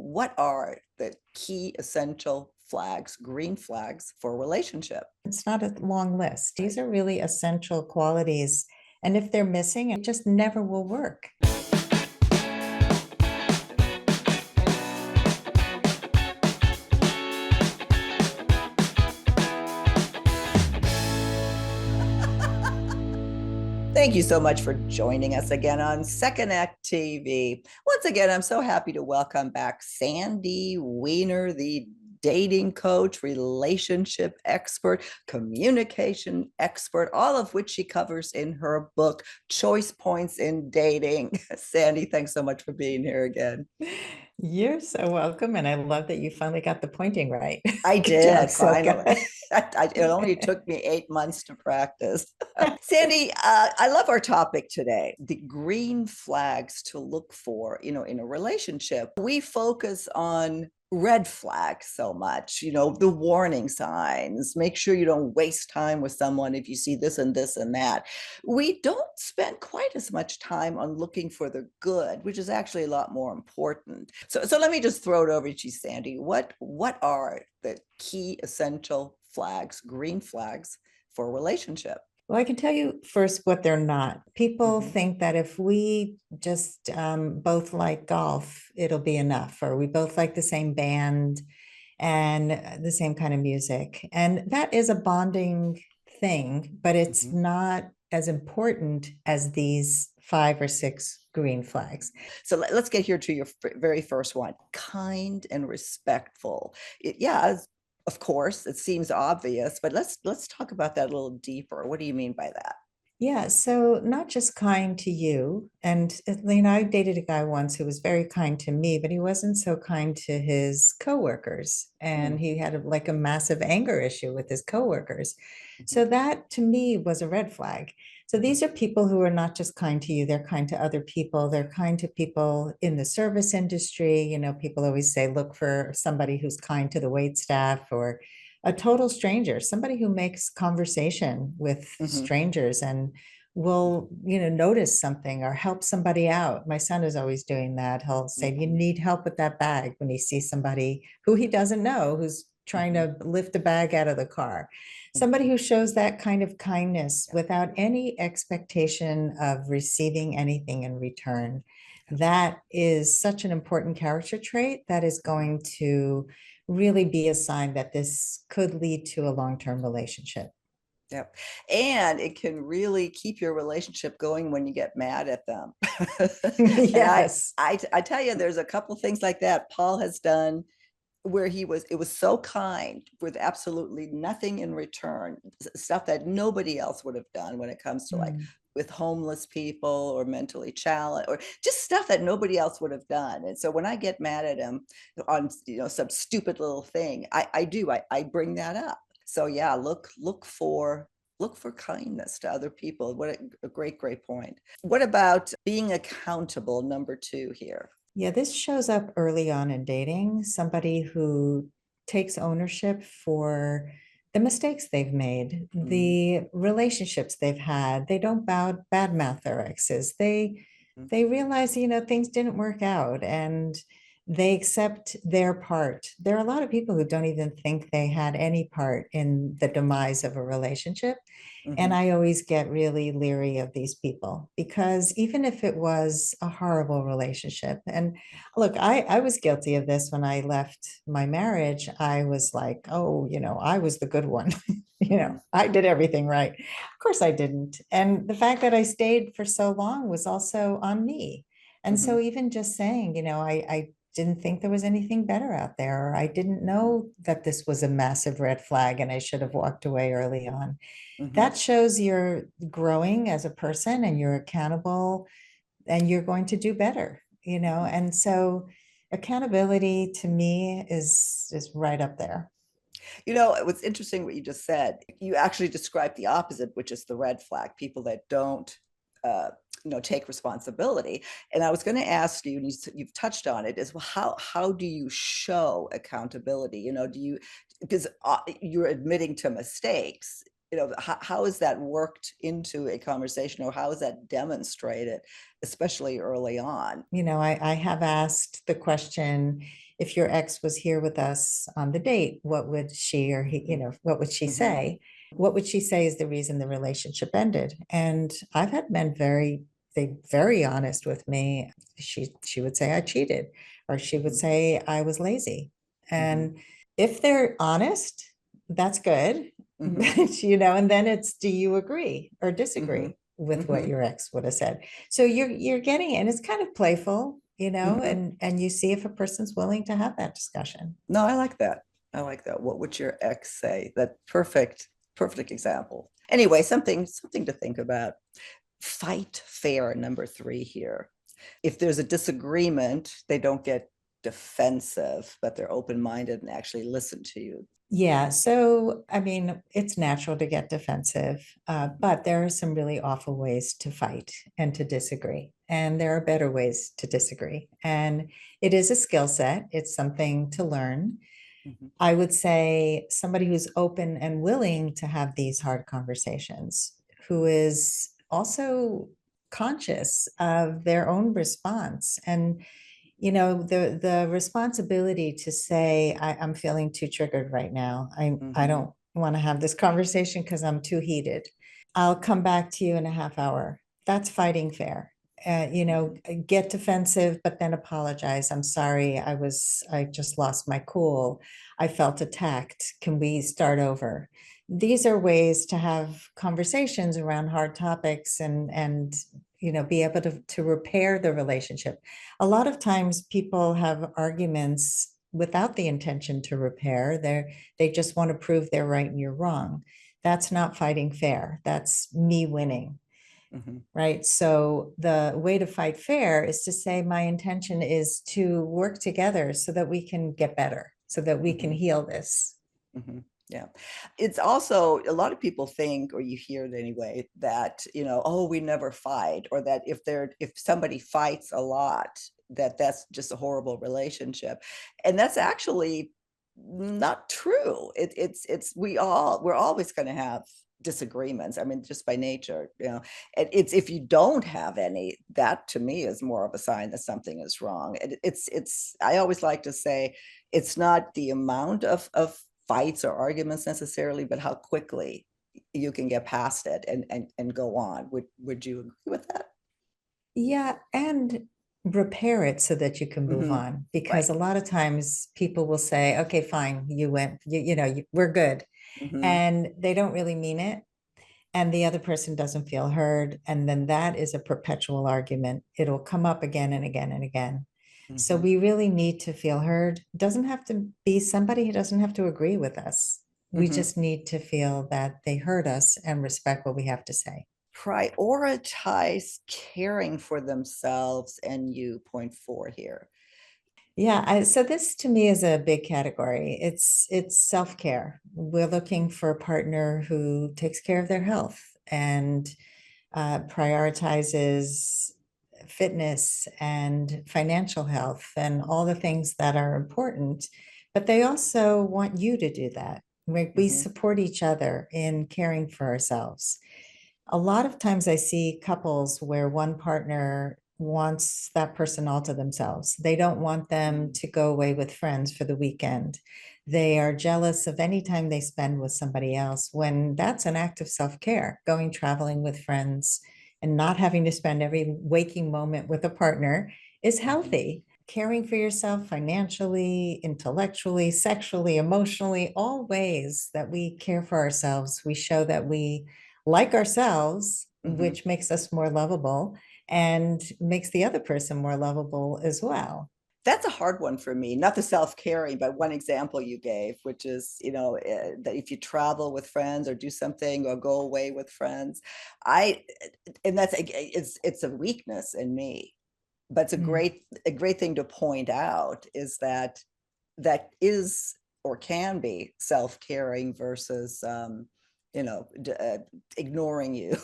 what are the key essential flags, green flags for a relationship? It's not a long list. Right. These are really essential qualities. And if they're missing, it just never will work. Thank you so much for joining us again on Second Act TV. Once again, I'm so happy to welcome back Sandy Weiner, the dating coach, relationship expert, communication expert, all of which she covers in her book, Choice Points in Dating. Sandy, thanks so much for being here again. You're so welcome. And I love that you finally got the pointing right. I Good job, did Silke. finally. It only took me 8 months to practice. Sandy, I love our topic today, the green flags to look for, in a relationship. We focus on red flags so much, the warning signs. Make sure you don't waste time with someone if you see this and this and that. We don't spend quite as much time on looking for the good, which is actually a lot more important. So let me just throw it over to you, Sandy. What are the key essential flags, green flags for a relationship? Well, I can tell you first what they're not. People Mhm. think that if we just both like golf, it'll be enough, or we both like the same band and the same kind of music. And that is a bonding thing, but it's Mhm. not as important as these 5 or 6 green flags. So let's get here to your very first one, kind and respectful. Yeah, of course, it seems obvious, but let's talk about that a little deeper. What do you mean by that? Yeah, so not just kind to you. And I dated a guy once who was very kind to me, but he wasn't so kind to his coworkers. And Mm. he had like a massive anger issue with his coworkers. Mhm. So that to me was a red flag. So Mhm. these are people who are not just kind to you, they're kind to other people. They're kind to people in the service industry. People always say, look for somebody who's kind to the wait staff or a total stranger, somebody who makes conversation with Mhm. strangers and will, notice something or help somebody out. My son is always doing that. He'll say, you Mhm. need help with that bag when he sees somebody who he doesn't know, who's trying Mhm. to lift a bag out of the car. Somebody Mhm. who shows that kind of kindness Yeah. without any expectation of receiving anything in return. Yeah. That is such an important character trait that is Mhm. going to really be a sign that this could lead to a long-term relationship. Yep. And it can really keep your relationship going when you get mad at them. And Yes. I tell you, there's a couple things like that Paul has done where it was so kind with absolutely nothing in return, stuff that nobody else would have done when it comes to like Mm. with homeless people or mentally challenged or just stuff that nobody else would have done. And so when I get mad at him on some stupid little thing, I bring that up. So yeah, look for kindness to other people. What a great point. What about being accountable, number two here? Yeah, this shows up early on in dating, somebody who takes ownership for the mistakes they've made, Mm. the relationships they've had. They don't badmouth their exes. They Mhm. they realize, things didn't work out and they accept their part. There are a lot of people who don't even think they had any part in the demise of a relationship. And Mhm. I always get really leery of these people because even if it was a horrible relationship, and look, I was guilty of this when I left my marriage. I was like, oh, I was the good one. Mhm. I did everything right. Of course I didn't. And the fact that I stayed for so long was also on me. And so Mhm. even just saying, I didn't think there was anything better out there, or I didn't Mhm. know that this was a massive red flag and I should have walked away early on. Mhm. That shows you're growing as a person and you're accountable and you're going to do better, Mhm. and so accountability to me is right up there. It was interesting what you just said. You actually described the opposite, which is the red flag, people that don't uh, take responsibility. And I was going to ask you, and you've touched on it, is well, how do you show accountability? Do you, because you're admitting to mistakes. How is that worked into a conversation, or how is that demonstrated, especially early on? I have asked the question, if your ex was here with us on the date, what would she or he, what would she Mm-hmm. say? What would she say is the reason the relationship ended? And I've had men very honest with me. She would say I cheated, or she would Mm-hmm. say I was lazy. Mm-hmm. And if they're honest, that's good. Mm-hmm. But, and then it's, do you agree or Mm-hmm. disagree with what Mm-hmm. your ex would have said? So you're getting it, and it's kind of playful, Mm-hmm. and you see if a person's willing to have that discussion. No, I like that. I like that. What would your ex say? That perfect example. Anyway, something to think about. Fight fair, number 3 here. If there's a disagreement, they don't get defensive, but they're open-minded and actually listen to you. Yeah, so I mean, it's natural to get defensive, but there are some really awful ways to fight and to disagree. And there are better ways to disagree. And it is a skill set, it's something to learn. Mhm. I would say somebody who's open and willing to have these hard conversations, who is also conscious of their own response. And the responsibility to say, I'm feeling too triggered right now. I Mhm. don't want to have this conversation because I'm too heated. I'll come back to you in a half hour. That's fighting fair. Mhm. Get defensive, but then apologize. I'm sorry. I just lost my cool. I felt attacked. Can we start over? These are ways to have conversations around hard topics, and be able to repair the relationship. A lot of times people have arguments without the intention to repair. They just want to prove they're right and you're wrong. That's not fighting fair. That's me winning, Mhm. right? So the way to fight fair is to say, my intention is to work together so that we can get better, so that we can Mhm. heal this. Mhm. Yeah. It's also a lot of people think, or you hear it anyway, that, oh, we never fight, or that if somebody fights a lot, that's just a horrible relationship. And that's actually not true. We're always going to have disagreements. I mean, just by nature, and it's if you don't have any, that to me is more of a sign that something is wrong. I always like to say it's not the amount of fights or arguments necessarily, but how quickly you can get past it and go on. Would you agree with that? Yeah, and repair it so that you can move Mm-hmm. on. Because Right. a lot of times people will say, okay, fine, you went, we're good. Mm-hmm. And they don't really mean it. And the other person doesn't feel heard. And then that is a perpetual argument. It'll come up again and again and again. So Mm-hmm. we really need to feel heard. It doesn't have to be somebody who doesn't have to agree with us. We Mm-hmm. just need to feel that they heard us and respect what we have to say. Prioritize caring for themselves, and you point 4 here. Yeah, so this to me is a big category. It's self-care. We're looking for a partner who takes care of their health and prioritizes fitness and financial health and all the things that are important. But they also want you to do that. We Mm-hmm. support each other in caring for ourselves. A lot of times I see couples where one partner wants that person all to themselves. They don't want them to go away with friends for the weekend. They are jealous of any time they spend with somebody else, when that's an act of self-care. Going traveling with friends and not having to spend every waking moment with a partner is Mm-hmm. healthy. Caring for yourself financially, intellectually, sexually, emotionally, all ways that we care for ourselves, we show that we like ourselves, Mm-hmm. which makes us more lovable and makes the other person more lovable as well. That's a hard one for me, not the self-caring, but one example you gave, which is, that if you travel with friends or do something or go away with friends, I, and it's a weakness in me, but it's Mm. a great thing to point out is that is or can be self-caring versus you know ignoring you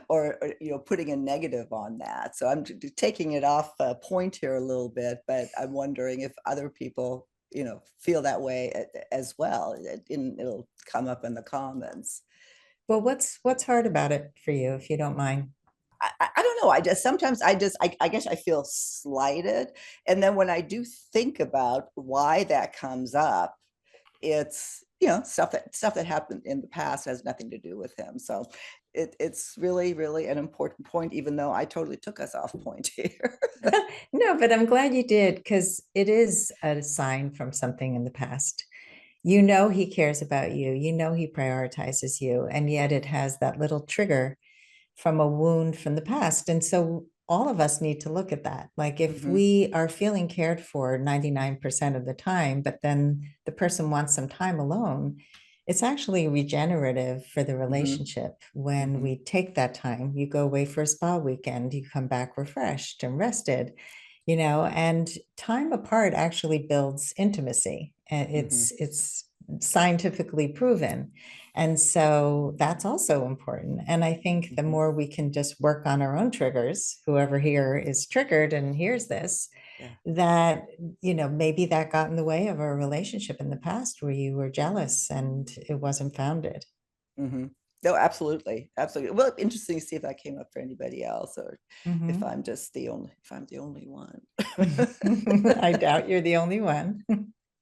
or putting a negative on that. So I'm taking it off point here a little bit, but I'm wondering if other people feel that way as well. It'll come up in the comments. Well, what's hard about it for you, if you don't mind? I don't know. I just sometimes I guess I feel slighted. And then when I do think about why that comes up, it's, stuff that happened in the past has nothing to do with him. So it's really, really an important point, even though I totally took us off point here. No, but I'm glad you did, because it is a sign from something in the past. You know he cares about you. You know he prioritizes you, and yet it has that little trigger from a wound from the past. And so all of us need to look at that. Like if Hmm. we are feeling cared for 99% of the time, but then the person wants some time alone, it's actually regenerative for the Hmm. relationship when Hmm. we take that time. You go away for a spa weekend, you come back refreshed and rested, and time apart actually builds intimacy. And Hmm. it's scientifically proven. And so that's also important. And I think the Hmm. more we can just work on our own triggers, whoever here is triggered and hears this, Yeah. that, maybe that got in the way of a relationship in the past where you were jealous and it wasn't founded. Hmm. No, absolutely. Absolutely. Well, interesting to see if that came up for anybody else, or if Mhm. I'm just if I'm the only one. I doubt you're the only one.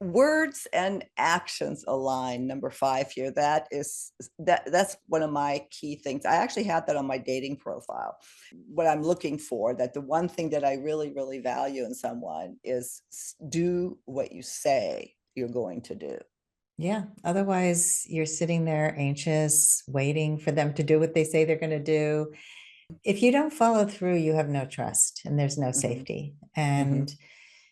Words and actions align, number 5 here. That's one of my key things. I actually have that on my dating profile. What I'm looking for, that the one thing that I really, really value in someone is do what you say you're going to do. Yeah. Otherwise, you're sitting there anxious, waiting for them to do what they say they're going to do. If you don't follow through, you have no trust and there's no Hmm. safety. Hmm. And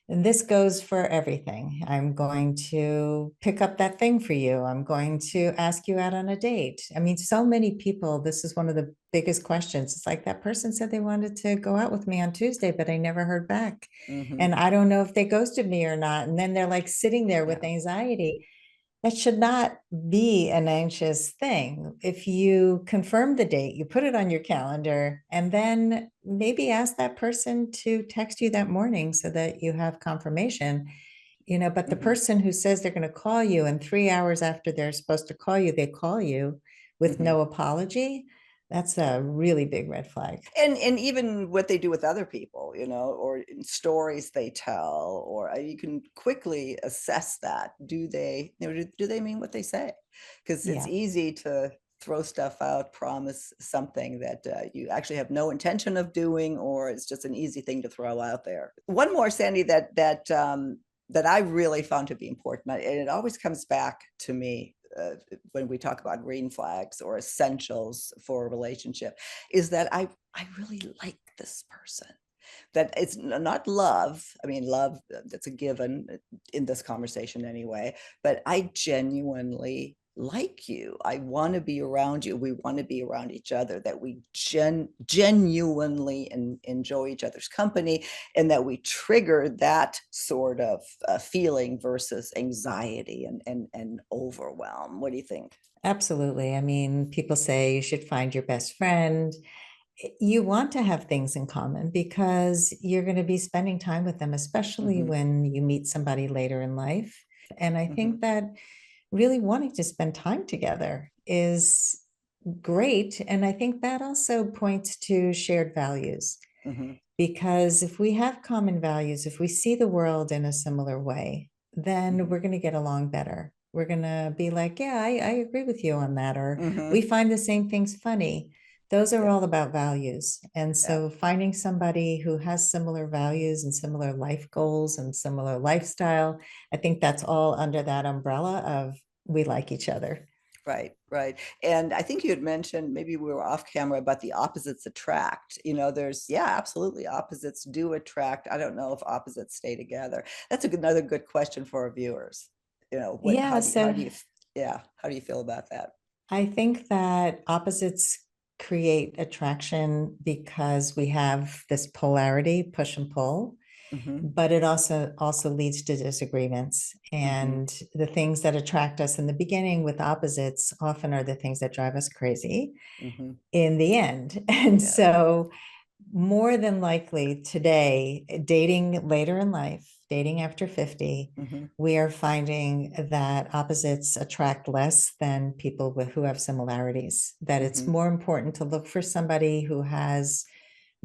this goes for everything. I'm going to pick up that thing for you. I'm going to ask you out on a date. I mean, so many people, this is one of the biggest questions. It's like that person said they wanted to go out with me on Tuesday, but I never heard back. Hmm. And I don't know if they ghosted me or not. And then they're like sitting there with Yeah. anxiety. That should not be an anxious thing. If you confirm the date, you put it on your calendar, and then maybe ask that person to text you that morning so that you have confirmation. But the Hmm. person who says they're going to call you, and 3 hours after they're supposed to call you, they call you with Hmm. no apology, that's a really big red flag. And even what they do with other people, or in stories they tell, or you can quickly assess that. Do they mean what they say? Because it's Yeah. easy to throw stuff out, promise something that you actually have no intention of doing, or it's just an easy thing to throw out there. One more, Sandy, that I really found to be important, and it always comes back to me when we talk about green flags or essentials for a relationship, is that I really like this person. That it's not love. I mean, love, that's a given in this conversation anyway, but I genuinely like you. I want to be around you. We want to be around each other, that we genuinely enjoy each other's company, and that we trigger that sort of feeling versus anxiety and overwhelm. What do you think? Absolutely. I mean, people say you should find your best friend. You want to have things in common because you're going to be spending time with them, especially Hmm. when you meet somebody later in life. And I Hmm. think that really wanting to spend time together is great. And I think that also points to shared values. Hmm. Because if we have common values, if we see the world in a similar way, then Hmm. we're going to get along better. We're going to be like, yeah, I agree with you on that. Or we Hmm. find the same things funny. Those are Yeah. all about values. And Yeah. so finding somebody who has similar values and similar life goals and similar lifestyle, I think that's all under that umbrella of we like each other. Right, right. And I think you had mentioned, maybe we were off camera, about the opposites attract. Yeah, absolutely. Opposites do attract. I don't know if opposites stay together. That's another good question for our viewers. Yeah, How so do you, yeah, how do you feel about that? I think that opposites create attraction because we have this polarity, push and pull, Hmm. but it also leads to disagreements. Hmm. And the things that attract us in the beginning with opposites often are the things that drive us crazy Hmm. in the end. And Yeah. so more than likely today, dating later in life, dating after 50, Hmm. we are finding that opposites attract less than people who have similarities, that it's Hmm. more important to look for somebody who has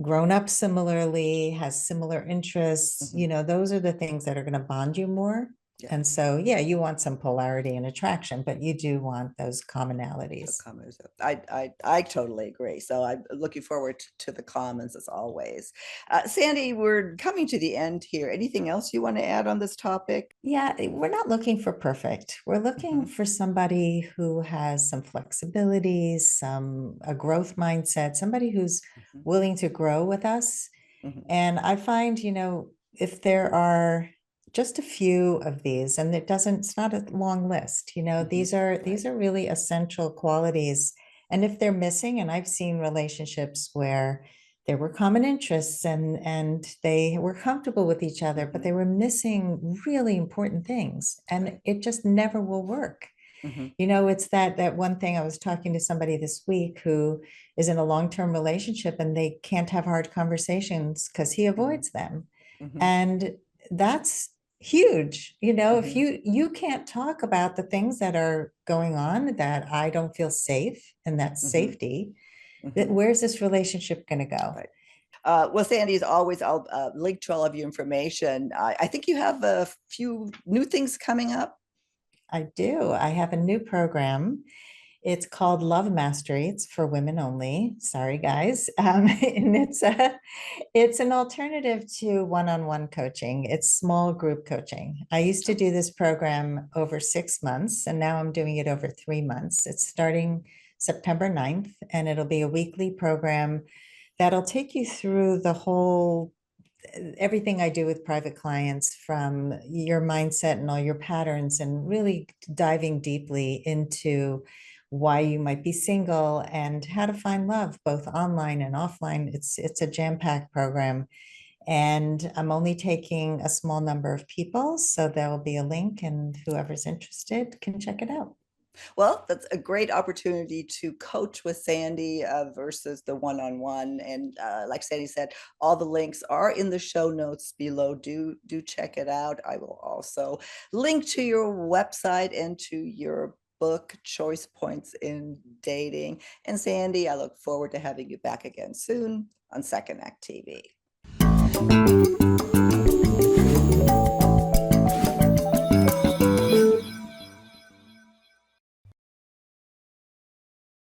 grown up similarly, has similar interests, Mhm. those are the things that are going to bond you more. Yeah. And so, yeah, you want some polarity and attraction, but you do want those So commonalities. comments. I totally agree. So I'm looking forward to the comments as always. Sandy, we're coming to the end here. Anything else you want to add on this topic? Yeah, we're not looking for perfect. We're looking Mhm, for somebody who has some flexibility, a growth mindset, somebody who's mhm, willing to grow with us. mhm, And I find, if there are just a few of these, and it's not a long list, mhm. these Right. are really essential qualities. And if they're missing, and I've seen relationships where there were common interests and they were comfortable with each other, but Mhm. they were missing really important things, and Right. it just never will work. Mhm, It's that one thing. I was talking to somebody this week who is in a long-term relationship and they can't have hard conversations because he mhm, avoids them. mhm, And that's huge. If mhm, you can't talk about the things that are going on, that I don't feel safe, and that's mhm, safety, that mhm. where's this relationship going to go? Right. Well, Sandy, as always, I'll link to all of your information. I think you have a few new things coming up. I do. I have a new program. It's called Love Mastery. It's for women only. Sorry, guys. And it's an alternative to one-on-one coaching. It's small group coaching. I used to Oh, do this program over 6 months, and now I'm doing it over 3 months. It's starting September 9th, and it'll be a weekly program that'll take you through the whole everything I do with private clients, from your mindset and all your patterns, and really diving deeply into why you might be single and how to find love both online and offline. It's a jam-packed program, and I'm only taking a small number of people, so there will be a link, and whoever's interested can check it out. well, that's a great opportunity to coach with Sandy versus the one-on-one. And like Sandy said, all the links are in the show notes below. Do check it out. I will also link to your website and to your book, Choice Points in Dating. And Sandy, I look forward to having you back again soon on Second Act TV.